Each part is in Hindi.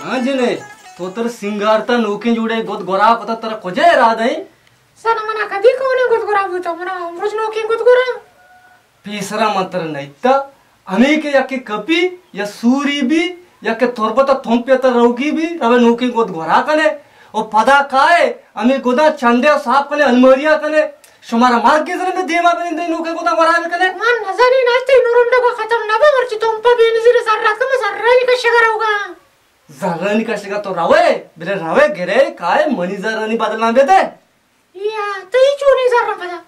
आंजने तो तर सिंगारता नोके जुडे गोद गोरा पता तर खोजे रादई सर मना कधी कोणी गोद गोरा होतो मना रोज नोके गोद गोरा पीसरा मात्र नैता अनेके याके कपी या सूरी भी याके थोरपता थोंपे तर रौगी भी रवे नोके गोद गोरा कने ओ पदा काए अमे गोदा चंदे साफ कने अलमरिया कने शुमारा मार्ग के जरे में देमा बने दे नोके गोदा गोरा कने मन नजरी नाचते नुरुंडो को खत्म ना बा मरची तोंपा बेनजीर सर रात में सर राई का शिकार होगा जरानी का शिकार तो रावे बिले रावे गिरे काए मनी जरानी बदलना बेदे या तई चोनी जरा पदा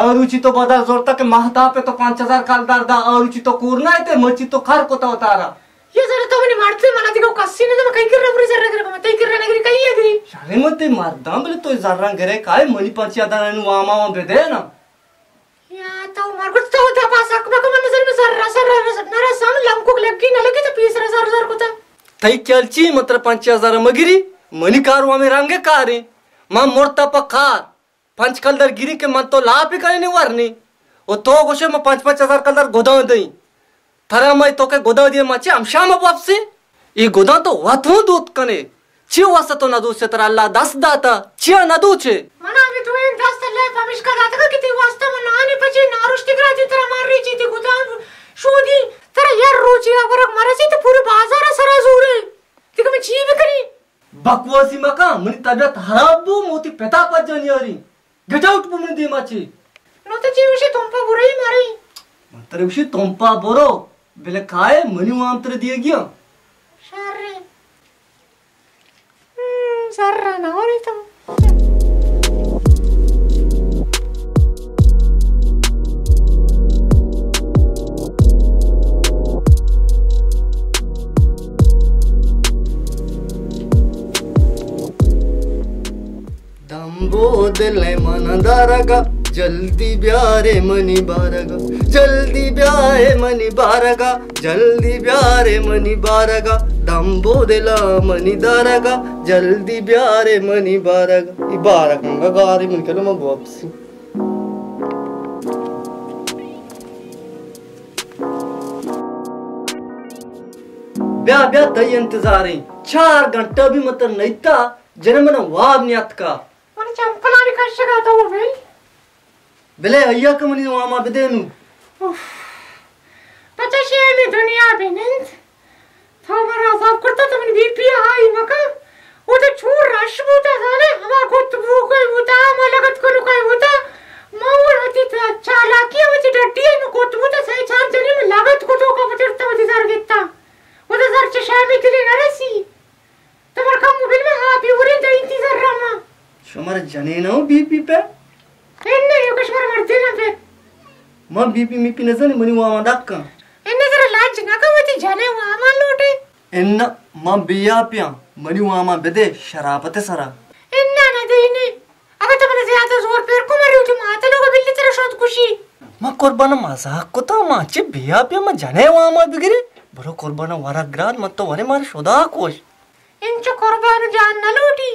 अरुचि तो बदल जोरता के महता पे तो 5000 कालदार दा अरुचि तो कोरना है ते मची तो खार कोता होतारा ये जरा तो मनी मारते मना दिको कस्सी ने तो कई कर रहा जरा कर मत कई कर नगरी कई अगरी शाले मते मार दाम बले तो जरा गिरे काए मनी 5000 नु वामा बेदे ना या तो मार को तो था पास अकबा को मन नजर में सर नरा सम लमको लगी न लगी तो 20000 कोता तई चलची मात्र 5000 मगिरी मनी कारवा में रंगे कारे मा मोरता पखार 5 कलदर गिरी के मन तो लाभ ही करे नहीं वरनी ओ तो गोशे में 5-5000 कलदर गोदा दई थरा मैं तो के गोदा दिए माचे हम शाम वापसी ये गोदा तो वाथो दूत कने छि वासा तो ना दूचे तर अल्लाह 10 दाता छि ना दूचे मना भी तू इन 10 ले पमिश का दाता किती वास्ता में नानी पची नारुष्टी ग्राजी तर मार रही थी गोदा शोदी तर यार रोजी अगर मरे से तो पूरे बाजार सरा जोरे तिक में छी भी करी बकवासी मका मनी तबियत खराब मोती पेता पज जानी अरी गेट आउट पुमनी दे माची नो तो जीवशी तोंपा बुराई मारी मंत्र विषय तोंपा बोरो बेले काय मनी वामत्र दिए गया शारे सररा ना और तो दंबोदले मनदारगा जल्दी ब्यारे मनी बारगा जल्दी ब्याहे मनी बारगा जल्दी ब्यारे मनी बारगा दंबोदला मनी दारगा जल्दी ब्यारे मनी बारगा ई बारगा गारी मन करो म वापसी ब्या ब्या तय इंतजार है 4 घंटा भी मत नहीं था जन्म न वाब नियत का मन चंपलारी का शगा तो वो भाई बेले अय्या कमनी वामा बेदेनु पता है मैं दुनिया बिनंत तो मरा सब करता तो मन बीपी हाई मका वो तो छूर रश होता साले हमा को तो कोई होता मलगत को कोई होता मावर होती तो चालाकी होती डटी है को तो सही 4 जने में लागत को तो का बचता होती सर गिता वो तो सर चशाय में के लिए नरसी तो मर का मोबाइल में हां भी उरे दई थी सर रामा शुमार जने न बीपी पे एन्ने यो कश्मीर मरते ना पे म बीपी मिपी न जने मनी वामा दक्का एन्ने जरा लाज ना कवती जाने वामा लोटे एन्न म बिया पिया मनी वामा बेदे शराबते सरा एन्ना ना देने अब तो मैंने ज्यादा जोर पैर को मारी उठी माता लोग बिल्ली तेरा शोध खुशी म कुर्बान मजाक को तो माचे बिया पिया म जने वामा बिगरे बरो कुर्बान वरग्रान मत तो वने मार शोदा कोश इंचो कुर्बान जान न लोटी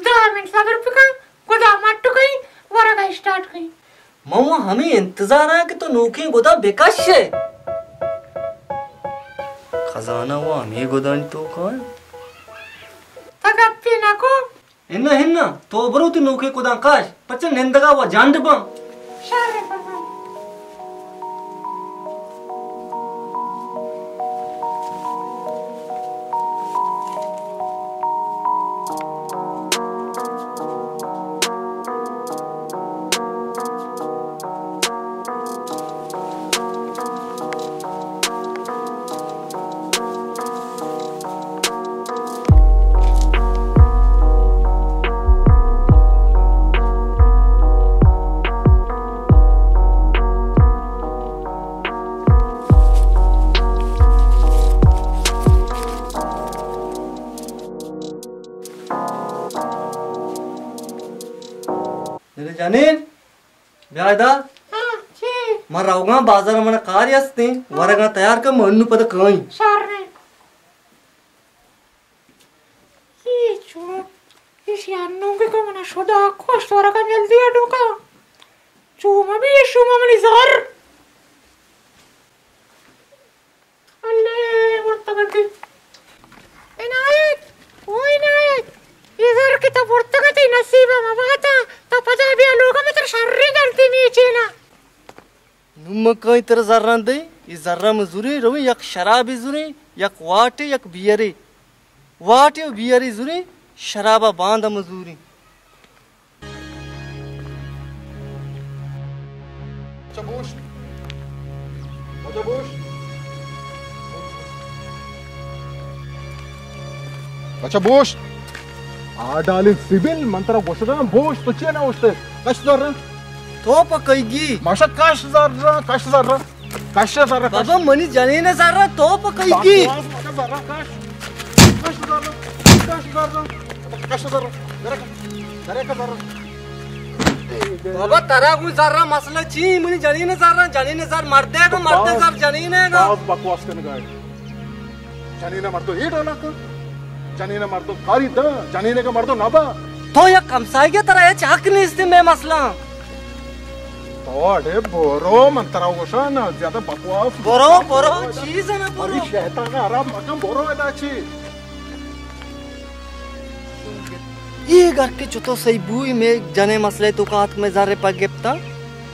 10 मिनट सबर पिका गोदा मट्टू गई वरगा स्टार्ट गई मम्मा हमें इंतजार है कि तो नोके गोदा बेकाश है खजाना वो हमें गोदा तो कौन तगप्पी नको हिन्ना तो बरो ती नोके गोदा काश पचन नेंदगा वो जांडबा शारे बाबा जाने ब्यादा हां छी मरावगा बाजार मन कार्य असते वरगा तयार का मन्नु पद कई शारे ये चो इस यानो के को मना शोदा को स्टोरा का जल्दी अडोका चूमा भी ये शुमा मनी जार अल्ले वरता करते इनाया मग कई तर जर्रा दे ई जर्रा मजूरी रवी यक शराबी जुरी यक वाटे यक बियरी वाटे बियरी जुरी शराबा बांध मजूरी Çabuş. Çabuş. Çabuş. Adalin sibil mantra goşadan boş tuçya ne uçtu. Kaç zarra? तो पकईगी Maşa kaç zarra? Kaç zarra? Kaç zarra? बाबा मनी जाने ने जर्रा तो पकईगी Kaç zarra? Kaç? Kaç zarra? Kaç zarra? Kaç zarra? Nereye kadar? बाबा तारा कोई जर्रा मसला ची मनी जाने ने जर मरते का मरते जर जाने ने का बहुत बकवास करने गए जानीने मर तो ये डाला का जानीने मर तो कारी दा जानीने का मर तो नाबा तो या कमसाई तरह है चाक नहीं इससे मैं मसला तो अरे बोरो मंत्रा गोशा ना ज्यादा बकवास बोरो बोरो चीज है ना अरे बोरो शैतान आराम मकम बोरो है दाची ये घर के चुतो सही बुई में जाने मसले तो का हाथ में जारे पागेप्ता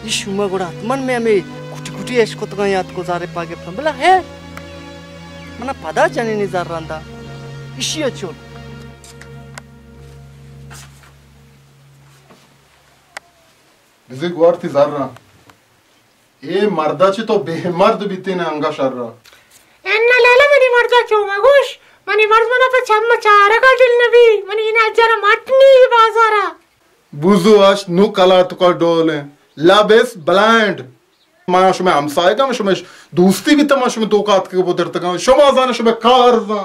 ये शुमा गुड़ा मन में हमें कुटी कुटी ऐश को तो याद को जारे पागेप्ता बोला है मना पदा जाने नहीं जार रंदा इशी अच्छों बिजिक वार्ती zarra ए मर्दाची तो बेमर्द बीतीने अंगा शर्रा यांना लाला मनी मर्दा चोमा गोश मनी मर्द मना पे छम्मा चारा का दिल नबी मनी इना जरा मटनी बाजारा बुजू आश नु कला तुका डोले लाबेस ब्लाइंड माश में हमसाय का मश में दोस्ती भी तमाश में तो कात के बोदर तक शमा जाने शबे कारजा